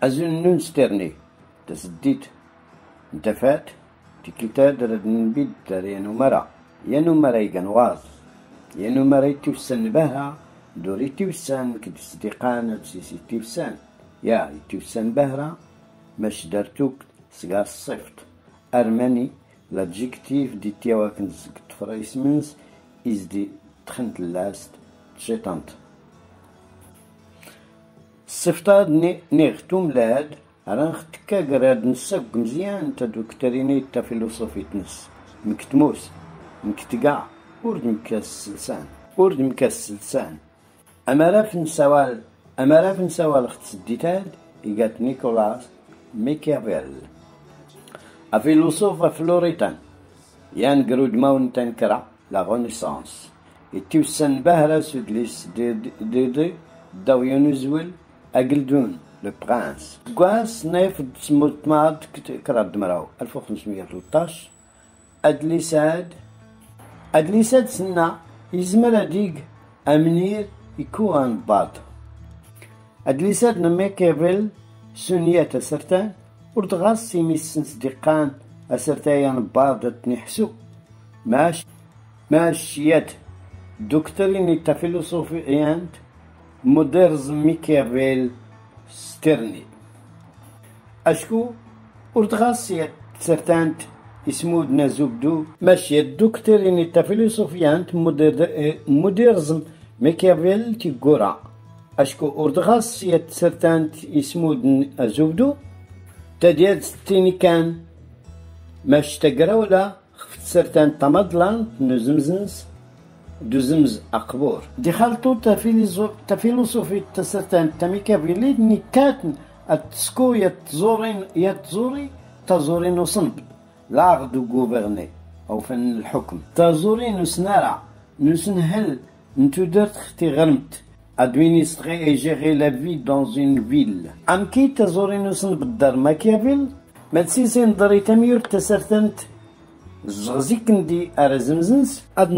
أزن سترني تسديت انتفات تكلتا درد نبيد دار ينو مرا يقنواز ينو مرا يتوسن بها دوري توسن كدصديقان تسيسي توسن يا يتوسن بهرا مش درتوك سقار الصفت أرماني لادجيكتيف دي تيواكن زكت فرايسمنس إز دي تخنت اللاست تشيطانت الصفتاد نيغتو ملاد رانخ تكا قراد نساق مزيان تا دكتوريني تا فيلوسوفي تنس مكتموس مكتقع ورد مكسلسان أمارا نسوال اخت سديتاد إيقات نيكولاس ميكافيل أفيلوسوف فلوريتان يان قرود ماون تنكرا لا غونيسانس يتوسن بهرا سودليس دي داو ينزول أقلدون لو برانس قواس نايف تسموت ماد كراد مراو 1513 أدليساد سنة يزمر ديق أمنير يكون باد أدليساد نميكافيل سنية سرتان ورتغاس سيميسن صديقان أسرتايان باد تنحسو ماشيات دكتوريني تا فيلوسوفيانت مودرز ميكافيل ستيرني أشكو ورتغاسية سرتانت اسمودنا زبدو ماشي الدكتوريني تا فيلوسوفيانت مودرزم ميكافيل تيغورا أشكو ورتغاسية سرتانت اسمودنا زبدو تدير ستيني كان ماش تقراولا خفت سرتان تمضلان نزمزنس دوزمز أقبور دخلتو تفيلوسوفي تسرتان تميكافيلي نكاتن أتسكو يتزوري تزورين وصنب لاغ دو غوفرني أو فن الحكم تزورين وسنارع نسنهل نتو درت اختي غرمت administrer et gérer la vie dans une ville. أمكي تزورين وصنب الدار ماكيافيل متسيسين داري تمير تسرتنت زغزيك ندي أرزمزنس أد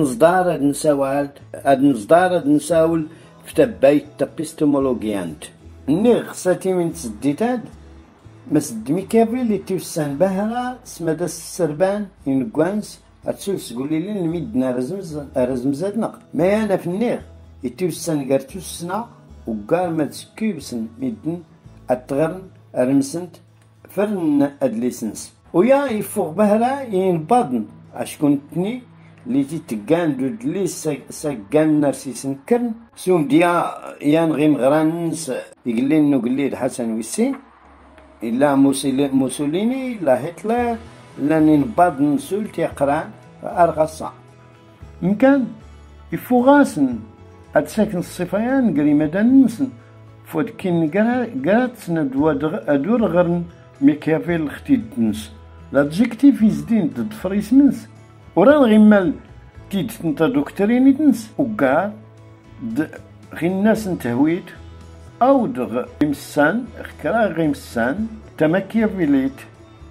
نساول في تبايت تابيستمولوجيانت نيغ ساتي من تسديتاد مسد ميكافيل يتوسان بهرا سمدا السربان ينقوانس أتسوس قولي لي نميدنا أرزمزاد نقد ما أنا في النيغ يتوسان قارتوسنا وقال ما تسكيبسن ميدن أتغرن أرمسنت فرن أدليسنس ويا يفوق بهرا ينبضن أشكنتني اللي تيتقان دود لي ساقان نرسيسن كرن سوم ديا يان غيم غرانس يقلين نقلي الحسن ويسين إلا موسوليني لا هتلر لا ننبضن سولت يقران أرغصا مكان يفوغاسن أتساكن الصفيان قريمة دانسن فود كين قرات سند أدور غرن ميكافيل اختي دنس لادجيكتيف يزدين ضد فريسمنس وران غيمال تيد نتا دكتوريني دنس وكاع غي الناس نتهويت او غيمسان اخكرا غيمسان تا ماكيافيليت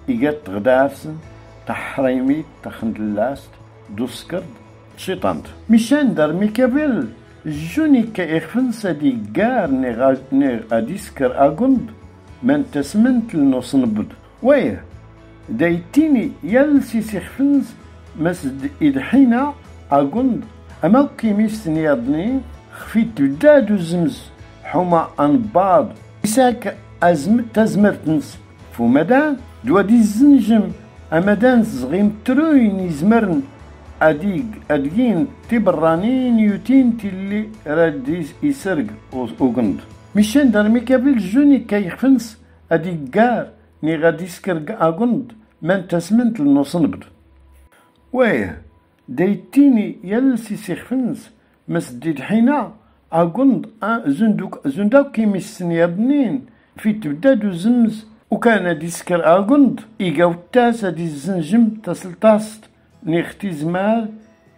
إيقات غدارسن تا حريميت تا خندلاست دوسكرد شيطانت ميشان دار ميكافيل جوني كإخفنسا دي قار ني غاديسكر أقند من تسمنت لنصنبد ويه دايتيني يلسي سيخفنز مسد إدحينا أقند أما كيميس نياضني خفيت دادو زمز حما أنباض إساك تزمرتنس فو مدان دوا دي الزنجم أمدان زغيم تروين يزمرن أدقين تبرانين يوتين تلي راديس يسرق أوغند مشان دار ميكافيل جوني كيخفنس أدي قار ني غادي يسكر أغند من تسمنت لنصنبد ويه دايتيني يلسي سيخفنس مسديد حينا أغند زندوك كيمي السنيابنين في تبدادو زمز وكان ديسكر أغند إيقاو تاس أدي الزنجم تسلطاست نيختي زمال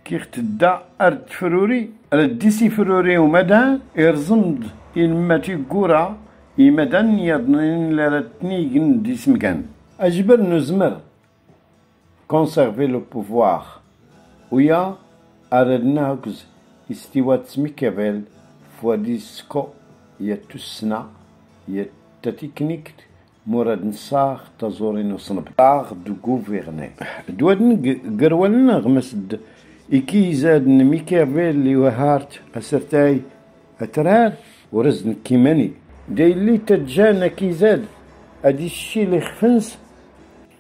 كيختدا أرد فروري رديسي فروري ومدان إرزمد إلماتي قورا إمدان يضنين لرتني جندي سمكان أجبر نزمر conserver le pouvoir ويا أردناكز استوات ميكافيل فواديسكو يتسنا تتكنيك مراد نصاخ تزورين وصنب طاغ دو غوفيرني دوادن قرولنا غمسد إكي زاد ميكافيل لي وهارت أسرتاي أترار ورزن كيماني داي اللي تجانا كي زاد أدي الشي اللي خفنس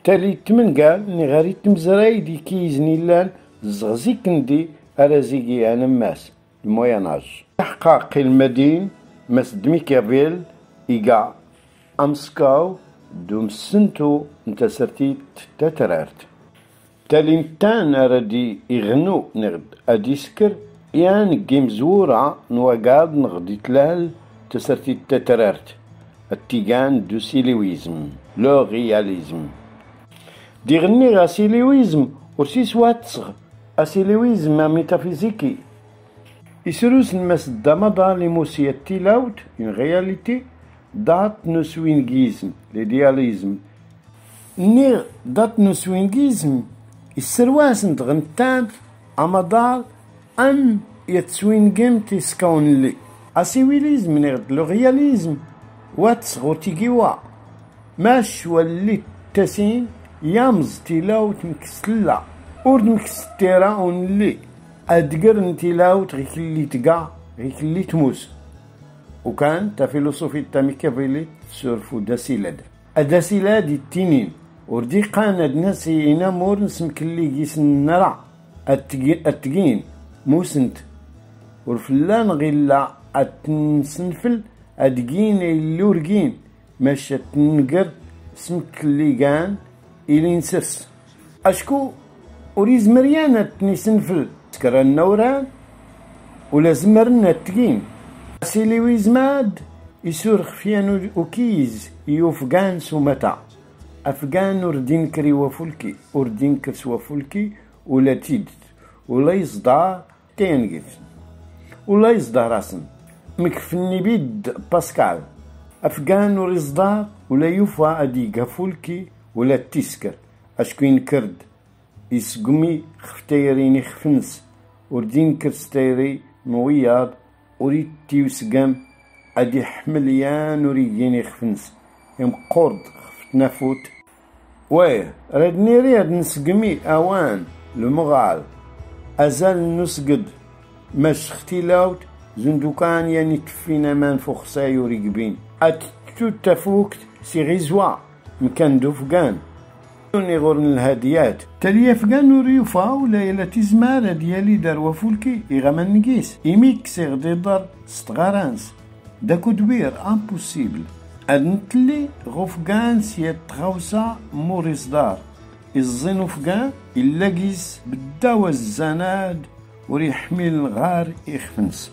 تالي تمن قال ني غاري تمزراي دي كيزني لان زغزيك ندي أرازيكي أنا ماس الموياناج تحقاق المدين مسد ميكافيل إيقا أمسكاو دوم سنتو نتا سرتيت تترارت تالينتان ردي يغنو نغد أديسكر يان جيم زورا نوغاد نغدي تلال تسرتيت تترارت التيغان دو سيليويزم لو رياليزم دي غني غا سيليويزم ورسي سواتسغ أسيليويزم ميتافيزيكي يسروس نمس دامضا لموسيا التيلاوت une réalité دات نسوينجيزم ليدياليزم نير دات نسوينجيزم السرواس ندغنتان أمضال أن يتسوينجم تسكون لي أسيويليزم نغد لو رياليزم واتسغو تيجيوا ماش ولي تسين يامز تيلاوت مكسلا ورد مكستيرا ونلي أدقر نتيلاوت غيك اللي تقع غيك اللي تموس وكان تا فيلوسوفي تا ميكافيلي سورفو داسيلاد أداسيلاد التنين وردي قاند ناسي إنا مور نسمك اللي جيس نرع التقين موسنت ورفلان غيلا أتنسنفل أدقين اللورقين ماشا تنقر سمك اللي كان إلي نسرس أشكو وريز مريانة تنسنفل سكرا النوران ولا زمرنا التقين سيليويز ماد يسورخ فيان وكيز يوفغان سومتا أفغان وردينكري وفلكي وردينكرس وفلكي ولا تيد ولا يصدع تينجف ولا يصدع راسن مكفني بيد باسكال أفغان ورصدع ولا يوفا أديقا فلكي ولا تيسكر أشكوين كرد يسقمي خفتيريني خفنس وردينكر ستيري موياد وريد تيوسقام أدي حمليان وريجيني خفنس يم قرد خفتنا فوت ويه ردني رياد نسقمي أوان المغال أزال نسقد مش اختلاوت زندوكان يعني تفينا من فوق سايو ريقبين أتتو تفوكت سي غيزوا مكان دوفقان نغورن الهاديات تالي أفغان وريوفا ولا يلا تزمار ديالي دار وفولكي إغامان نقيس إيميك سيغ دي دار ستغارانس داكو دوير امبوسيبل أدنتلي غوفغان سياد تغوصا موريس دار الزين وفغان إلا قيس بالداوى الزناد وريحمل الغار إخفنس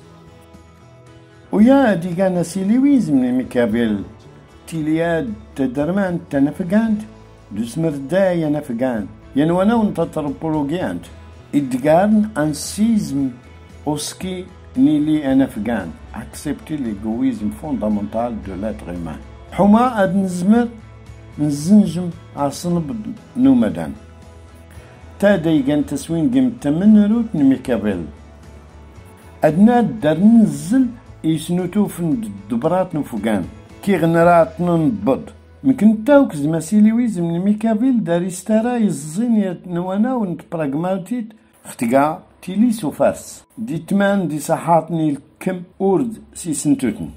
ويا دي كان سيليويزم ميكافيل تيلياد تدرمان تنفقانت دوسمر دايا نفقان ينوانون تطربولوجيانت إدقارن أنسيزم أوسكي نيلي أنفقان أكسبتي ليغويزم فوندامنتال دو لاتر هيومان حما أد نزمر نزنجم عصنب نومدان تا دايقان تسوين جيم تمنروت نميكافيل أدنا دار نزل يسنوتو فن دبرات نفقان كي غنرات ننبض ممكن تاوك زما سيليويزم ميكافيل دار يسترا يزين نوانا ونت براغماتيت اختقا تيلي سوفارس دي تمان دي صحاتني الكم أورد سي سنتوتن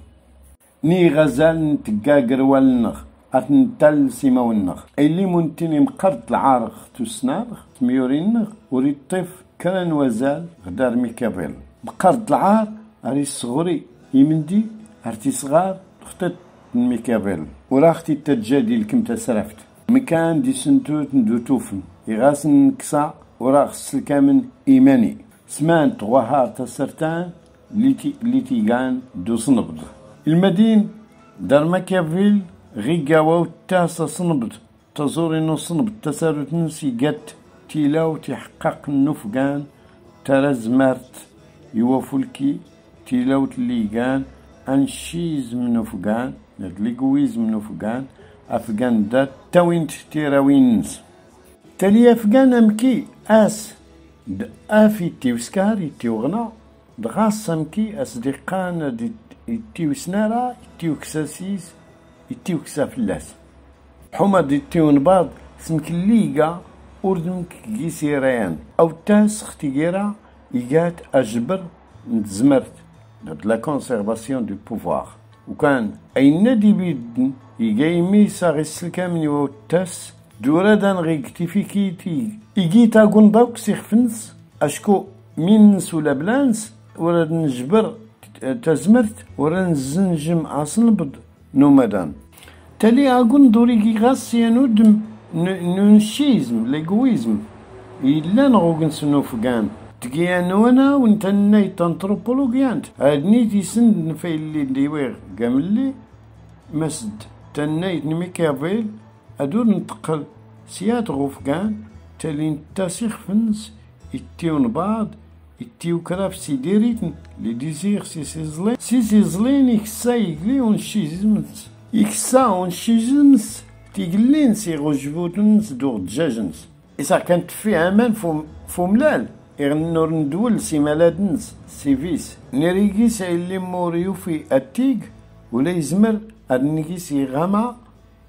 ني غزال نتقاقر والنخ أتنتل سيما والنخ اللي منتني مقرد العارغ تسنارغ تميورينغ وريد طيف كان وزال غدار ميكافيل مقرد العار أري صغري يمندي أرتي صغار خطت ميكافيل وراختي تتجادي لكم تسرفت مكان دي سنتوت ندو توفن يغاسن نكسا وراغ السلكامن إيماني سمان تغوهار تسرتان ليتيغان دو صنبض المدين دار ميكافيل غيقاو تاسا صنبض تزوري نو صنبض تسارت نسي قد تيلاو تحقق النفقان ترزمرت يوفلكي تيلاوت الليقان أنشيز من نفقان ليغويزم نفقان أفغان دات تاوينت تيراوينز تالي أفغان أمكي أس أفي تيوسكاري تيوغنا دغاس أمكي أصدقان دي تيوسنارا تيوكساسيس يتيو كسا فلاس حما ديتيو نباض سمك الليقا وردمك جيسيريان أو تاس اختيرا يقات أجبر نتزمرت لا كونسيرفاسيون دو بوفوار وكان أي نادي بيدن يجايمي ساغي السلكامن يو تاس دورادان غيكتيفيكيتي إيجيتا قندوك سيخفنس أشكو مينس ولا بلانس وراد نجبر تزمرت وراد نزنجم أصنبض نومدان تالي أقول دوريكي غاسي نودم نونشيزم ليغويزم إلا نغوغن سنو فقان تقيان وانا وانت نايت انتروبولوجيانت هادني تيسند نفايل اللي ديوير قاملي مسد تنايت ميكافيل أدور نتقل سيات غوفقان تالي نتاسيخ فنس يتيون بعض يتيو كراف سيديريتن لي ديزير سيزلين يكسا يقلي ونشيزمس يكسا ونشيزمس تيقلين سي غجبوتنس دور دجاجنس إذا كانت في أمان فملال إغنور ندول سي مالادنس سي فيس نريقيس اللي موريو في أتيق ولا يزمر أرنيقيس يغاما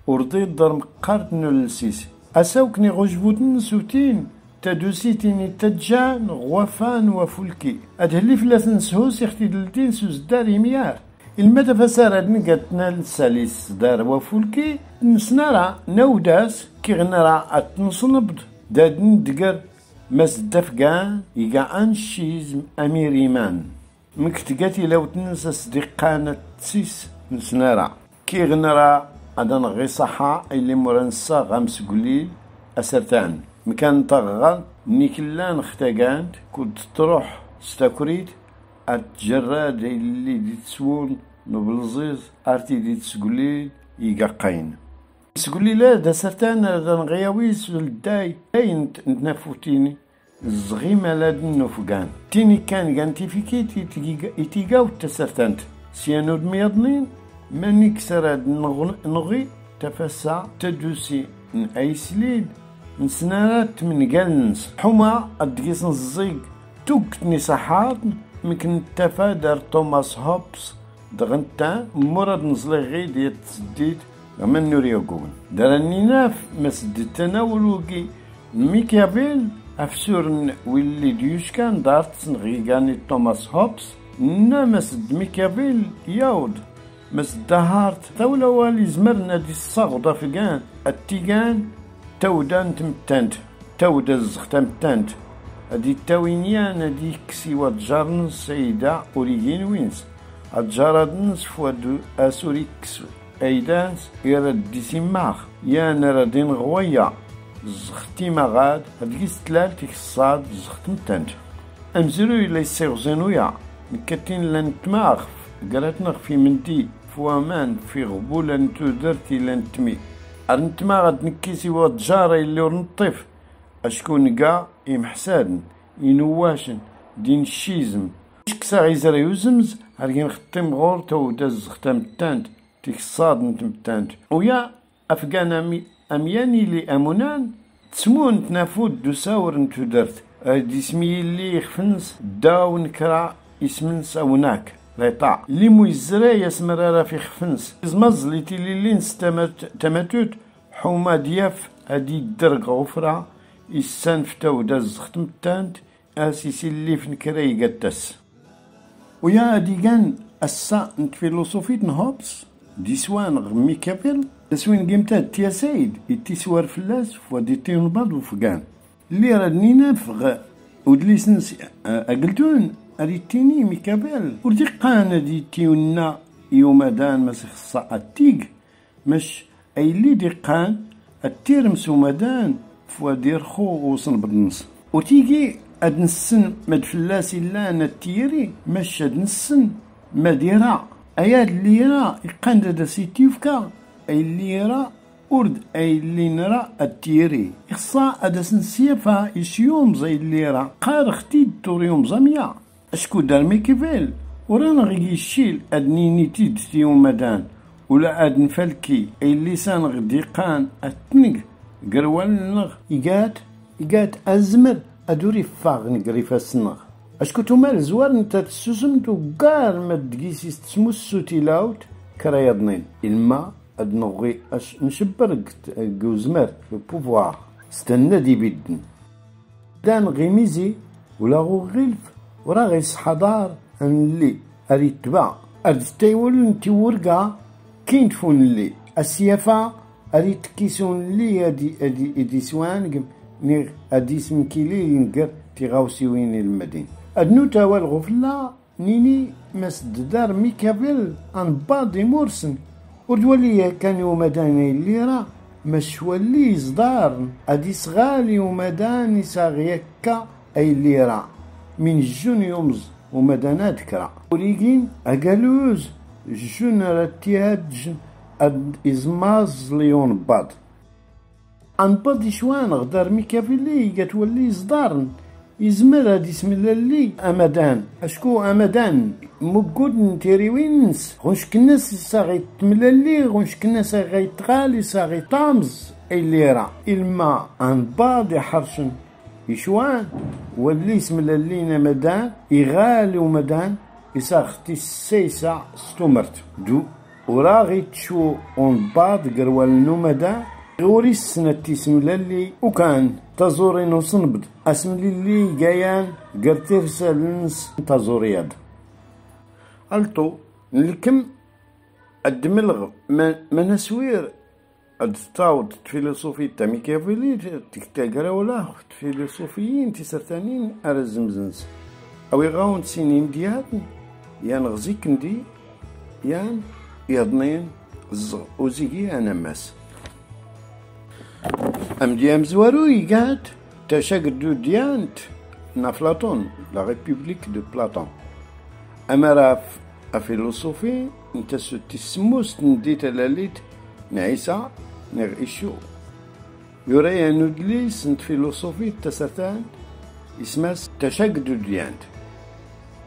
ورضي الضرم قارتن للسيس أساوكني غجبوتن سوتين تدوسيتيني تجان غوفان وفلكي أدهلي فلاسن سهوس يختي دلتين سوس داري ميار المدى فسار نقاتنا للساليس دار وفلكي نسنرا نوداس كي غنرا أتنصنبض دادن دقر مس دفقان يقا أنشيز أميريمان مكتقاتي لو تنسى صديقانة تسيس نسنرا كي غنرا أدن غي صحا اللي مرنسا غامس قليل أسرتان مكان طغال نيكلان اختاقانت كنت تروح ستاكريت أتجراد اللي دي تسول نبلزيز أرتي دي تسقليل يقا قاين تسقلي لا دا سرتان دا نغياويز الداي اين نتنافوتيني الزغيمة لادن نفقان تيني كان قانتيفيكيتي يتيقاو تسرتانت سيانو دميضنين ماني كسراد نغي تفسع تدوسي نأيسليل نسنارات من قالنس حما أدقيس نزيق توكتني صحات ممكن تفادر توماس هوبس دغنتا مراد نزلغي ديال التسديد غمان نوريو قوغن دراني ناف مسد التناولوكي ميكافيل أفسور ويلي ديوشكان دارت نغيقاني توماس هوبس نا مسد ميكافيل ياود مسد هارت تولا والي زمرنا دي الصغضة فقان التيقان تودان تمتانت تودا الزخت تمتانت هادي التاوينيان هادي كسي واتجارن سيدا أوريجين وينس أتجاردنس فوادو أسوريكس أيدانس يرد دي سيماخ يان ردين غويا زختي مغاد هادي ستلال تيكساد زخت متانت أمزرو إلا يسيغزينويا مكتين لانتماغ قالتنا في مندي فوامان في غبولة نتو درتي لانتمي أرنتما غاد نكيسي واتجارة اللي ورنطيف أشكون قا إمحسادن إنواشن دين الشيزم كسا غيزرا يوزمز هاركين ختم غور تو داز ختم التانت تيكصاد نتمتانت ويا أفقان أمياني لي أمونان تسمون تنافود دو ساور نتو درت دي سمي اللي يخفنس داو نكرا اسمنس أوناك ليطاع اللي مو يزرا يسمر في خفنس زمز لي تيليلينس تماتوت حوما دياف هادي الدرق غفرة إسان فتاو داز ختم التانت أسيسي اللي في نكراي قدس ويا هادي كان السا نتفيلوسوفيت نهوبس دي سوان غمي كابيل تسوين قيمتات تيا سيد يتيسوار فلاس فوادي تيون بعض وفقان اللي رادني نافغ ودليسنس أقلتون أريتيني ميكابيل ورديقان دي تيونا يومدان مسخ الصا التيق مش أي اللي ديقان التيرمس ومدان فوادير خو وصن بالنص وتيجي أدنسن مدفلاس إلا نتيري مش أدنسن مديرا أياد اللي يرى يقان دا سيتيفكا أي اللي يرى أرد أي اللي نرى التيري إخصا أدسن سيفا يشيوم زي اللي يرى قار اختيد توريوم زميا أشكو دار ميكيفيل ورانا غي الشيل أدنيني تيد تيوم مدان ولا أدن فالكي أي اللسان غديقان أتنق قروال نغ يقات أزمر أدوري فاغ نقري فاسنغ أشكو تمال زوار نتا تسوسمتو قار ما تقيسيس تسموسو تيلاوت كرايضنين الماء ad نغي نشبر جوزمر لو بوفوار استنى دي بدن دان غيميزي ولا غلف ورا غيس حضار اللي اريد تبع ارتيول انتي ورقا كين تفون اللي السيافة اريد كيسون اللي ادي سوان نير ادي سمكيلي ينقر تيغاوسي وين المدين ادنوتا والغفلة نيني مسد دار ميكافيل ان بادي مورسن ودولي كان ومداني اللي راه مش ولي صدار ادي صغالي ومداني صاغيكا اي اللي راه من جون يومز ومدانات كرا وليكين اقالوز جون راتياد جن اد ازماز ليون باد عن باد شوان غدار ميكافيلي قتولي صدارن يزمر هاد اسم اللي امدان اشكو امدان موجود نتيري وينس غنش كناس صاغي تملالي غنش كناس غاي تغالي صاغي طامز اللي راه الما ان بعض حرشن يشوان واللي اسم اللي مدان يغالي ومدان يساختي السيسع ستومرت دو وراغي تشو اون بعض قروال نومدان غوري السنة تيسم للي وكان تزورين وصنبد اسم للي جايان قرتير سالنس تزورياد التو نلكم الدملغ من نسوير التاود فيلسوفي تا ميكافيلي تكتاقرا ولا فيلسوفيين تسرتانين على الزمزنس او يغاون سنين ديال يان غزيك ندي يان يضنين وزيكي انا ماس ام ديام زوارو يقعد تشاقدو ديانت نافلاطون لا ريبوبليك دو بلاطون اما راه فيلوسوفي انت تسموس نديت لاليت نعيسى نغيشو يوريا نودليس نت فيلوسوفي تسرتان اسماس تشاقدو ديانت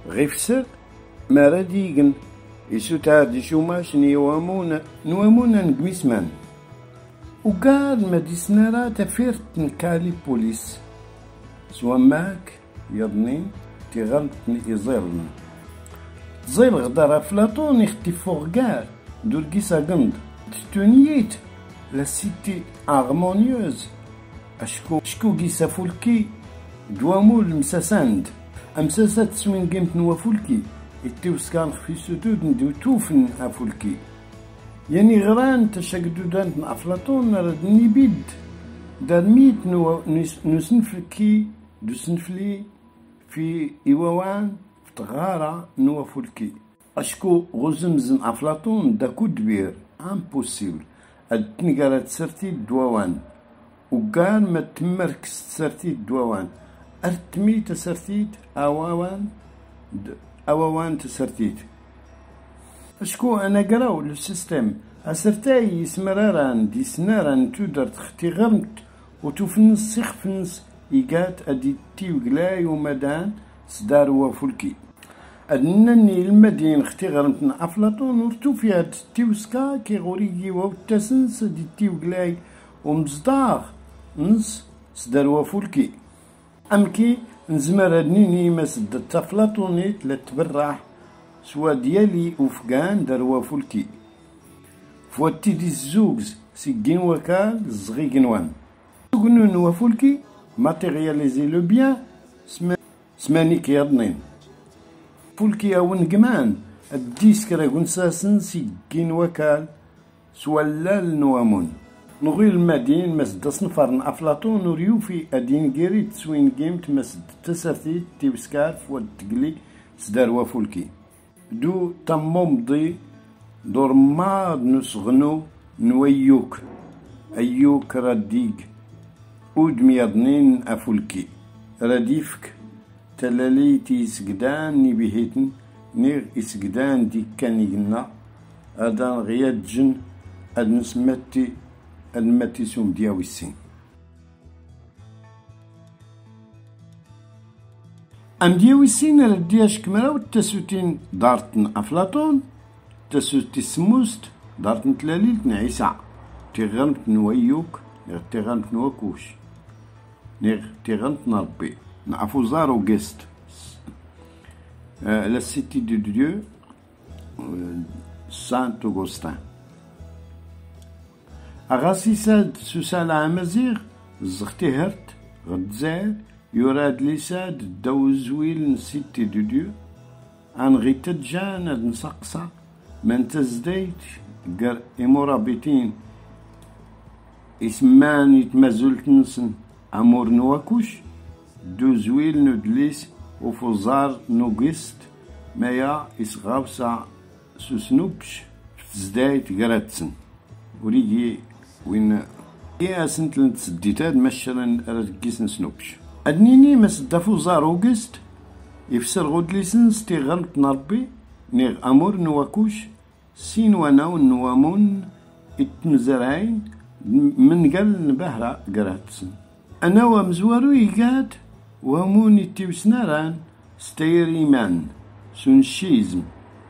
غيفسر ما رديقن يسو تعدي شوماش نوامونا نقميسمان وقال ما ديسنارا تفيرت نكالي بوليس سوا ماك يضني تغلط إزيرنا زير غدار أفلاطون يختي فوغار دوركيسا قند تتونيت لا سيتي هارمونيوز اشكو كيسا فولكي دوامول مساساند امساسات سوين قيمت نوا فولكي التوسكان في سدود ندو توفن افولكي يعني غران تشاقدو دانت أفلاطون ردني بيد دارميت نسنفلكي دو سنفلي في إيوان في تغارة نوا فولكي أشكو غزمزم أفلاطون دا كدبير امبوسيبل التنقارة تسرتي دووان وقال ما تمركز تسرتي دووان ارتمي تسرتيت أواوان تسرتيت اشكو انا قراو للسيستم اسرتاي يسمراران دي سناران تودر تختي غرمت وتوفنس سيخفنس يقات ادي تيو قلاي ومدان صدار وفولكي ادنني المدين اختي غرمتنا افلاطون ورتو فيها تيوسكا كي غوريجي وتسنس دي تيو قلاي ومصداغ نص صدار وفولكي امكي نزمر ادنيني ما سدت افلاطونيت لتبرح سوا ديالي وفقان دروا فولكي فواتي دي الزوجز سيكين وكال زغيقنوان سوقنون وفولكي ماتيرياليزي لو بيان سماني كيضنين فولكي او نقمان الديسك راكون ساسن سيكين وكال سوا اللال نوامون نغي المدين مسد صنفرن افلاطون وريوفي ادين قريت سوين قيمت مسد تسرتي تيبسكار فوات تقلي سداروا فولكي دو تممضي دور ما نسغنو نويوك أيوك رديق ود ميضنين أفولكي رديفك تلاليتي سقدان نبيهتن نير إسقدان دي كان يقنا أدان غياد جن أد نسمتي المتي سوم دياوي السين أم دياوي السين ردياش كمرا والتسوتين دارتن أفلاطون تسوتي سموست دارتن تلاليل نعيسى تغنت نويوك تغنت نوكوش تغنت نربي نعفو زارو جست la cité de Dieu Saint Augustin أغاسي ساد سوسال عمزيغ زغتي هرت غدزار يراد لي ساد دوزويل نسيتي دوديو عن غيتد جان هاد نسقسا من تزديت قر إمورابيتين اسمان يتمازلت نسن أمور نواكوش دوزويل ندليس وفوزار نوغيست مايا إسغاوسا سوسنوبش تزدايت قراتسن وريجي وين يا سنت لنتسديتاد مشرن رجيس نسنوبش أدنيني مسدا فوزار أوغست يفسر غود ليسنس تيغلط نربي نيغ أمور نواكوش سين وناو نوامون اتمزرعين من قال نبهرة قراتسن أنا ومزوارو يقاد وهمون التيوسناران ستير إيمان سونشيزم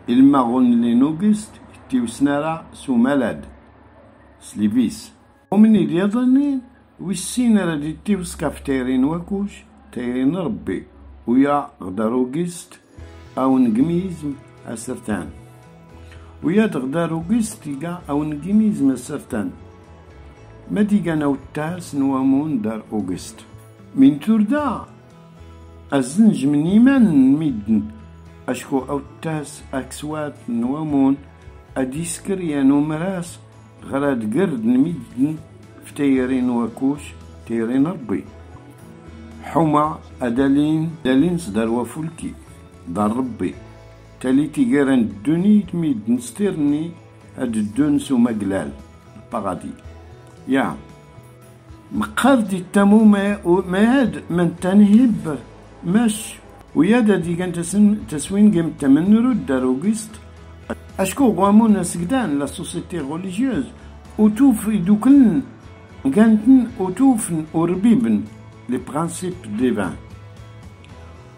المغون لنوغست التيوسنارا سو ملد سليفيس ومن اليضنين ويسين رادي التيوس كافتيرين وكوش تيرين ربي ويا غداروغست أو نقميزم أسرتان ويا غداروغست تيقا أو نقميزم أسرتان ما تيقا نوتاس نوامون دار أوغست من توردا الزنج من إيمان ميدن أشكو أوتاس أكسوات نوامون أديسكر يا نومراس غراد قرد نميدن في تيرين وكوش تيرين ربي حما أدالين دالينس دار وفولكي دار ربي تاليتي قران الدوني تميد نستيرني هاد الدونس ومقلال البغادي يا مقاردي التمو ما هاد من تنهب ماش ويادا دي كان تسوين قيم تمنرو داروغيست أشكو غوامون سكدان لا سوسيتي غوليجيوز وتوف يدوكلن كانتن وتوفن وربيبن لي برانسيب ديفان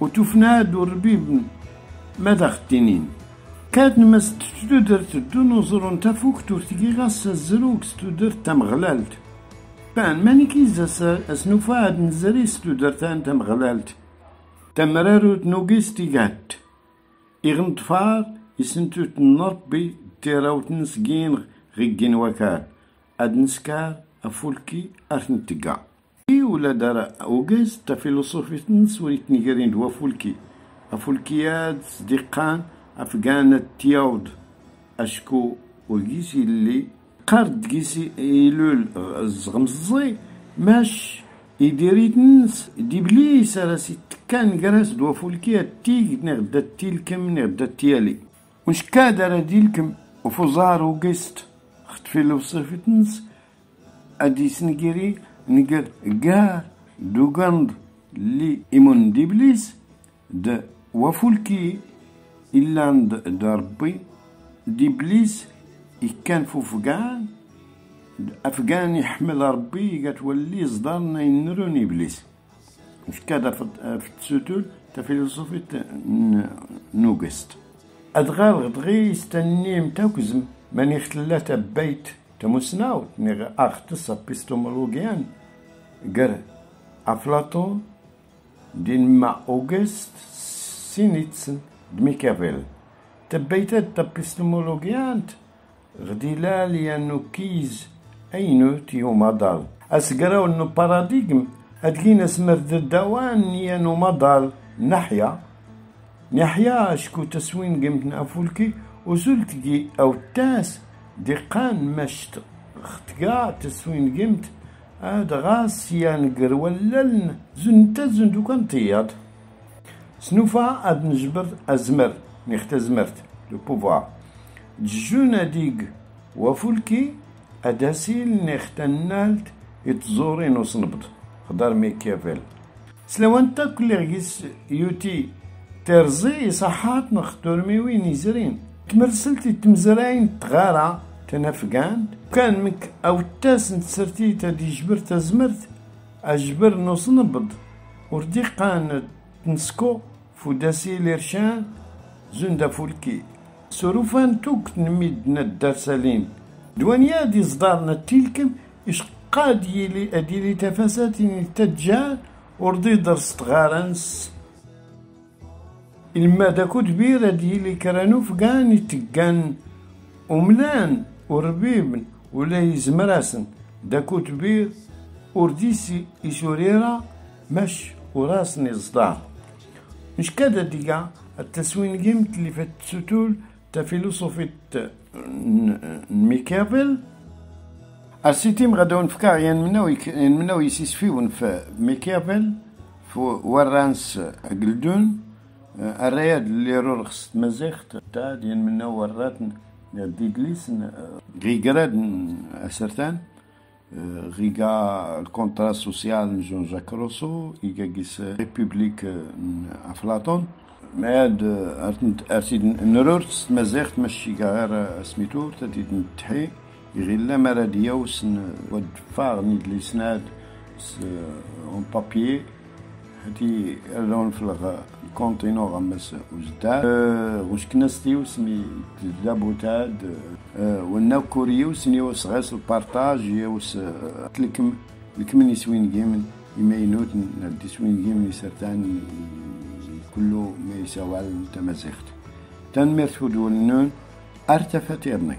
وتوفناد وربيبن ماذا ختينين كانت نمس تدر تدو نوزرون تفوك تورتيكي غاس الزروك ستودر تمغلالت بان ماني كيزا اسنوفاد نزري ستودر تمغلالت تمرارو نوغيستي غات إغن طفار يسنتو تنربي تيراوت نسقين غيقين وكار أد نسكار أفولكي أرنتقا ولا دار أوغيز تا فيلوسوفي تنس وريتني قرين دوا فولكي أفولكياد صديقان أفغان التياود أشكو وجيسي اللي قرد جيسي إيلول الزغمزي ماش يديريت نس ديبليس راسي كان قراس دوا فولكي تيك نغدا تيلكم نغدا تيالي وش كادر ديلكم وفوزار وقست خت فيلوسوفي تنس أدي سنجيري نقر قار دوغاند لي إيمون ديبليس د وفولكي إلاند دربي ديبليس كان في أفغان يحمل ربي قاتولي صدارنا ينرون إبليس مش كذا في التسوتول تا فيلوسوفي نوغست أدغار غدغي يستني متاكزم ماني ختلا تبيت تمسناوت نيغ أختص بيستومولوجيان قر أفلاطون دين ما أوغست سينيتسن دميكافيل تبيتات تبيستومولوجيانت غديلال يانو كيز أينو تيو مدال أسقراو إنو باراديغم هتجينا سمرد الدوان يانو مدال نحيا أشكو تسوين قمتنا أفولكي وزلتجي أو تاس دقان مشت اختقا تسوين قمت هاد غاس يانقر وللن زنتزن دوكان طياد سنوفا أد نجبر أزمر نختزمرت لو بوفوار جونا ديق وفولكي أداسيل نختنالت يتزورين وصنبط خدار ميكافيل سلوانتا كل غيس يوتي ترزي صحات نختورمي وين يزرين تمرسلتي تمزراين تغارة تنافقان كان مك أو تاس نتسرتي تدي جبرت أزمرت أجبر نصنبط ورديقان تنسكو فوداسي ليرشان زندا فولكي سروفان توك نميدنا الدرسالين دوانيا دي صدارنا تيلكم إش قاد يلي أديلي تفاساتي تجان وردي درس تغارنس المادا كتبير أديلي كرانو فقان يتقان وملان وربيبن ولا يزمراسن داكو تبير ورديسي إسوريرا مش وراسني إصدار مش كذا ديكا التسوين جيمت اللي في التسوتول تا فيلوسوفية ميكافيل السيتيم غادون فكا منو يسيسفيون في ميكافيل في ورانس قلدون الرياد اللي رخص مزيخت تا ديال منو وراتن ديدليس غيقراد أسرتان غيقا الكونترا سوسيال جون جاك روسو إيقاقيس ريبوبليك أفلاطون ما هاد أرتيد نرورت مزيخت ماشي غير سميتو تديد نتحي يغيلا مراديوس ود فاغ نيد لي سناد اون بابيي هاتي لون في الكونتينو غمس وجداد واش كناستيو سمي دابوتاد وناو كوريوس نيوس غاس البارطاج يوس تلكم الكمني سوين جيمن يمينوت ندي سوين جيمن يسرتان كله ما يساوي على تمازيخت تنمرت ودول نون ارتفت يرني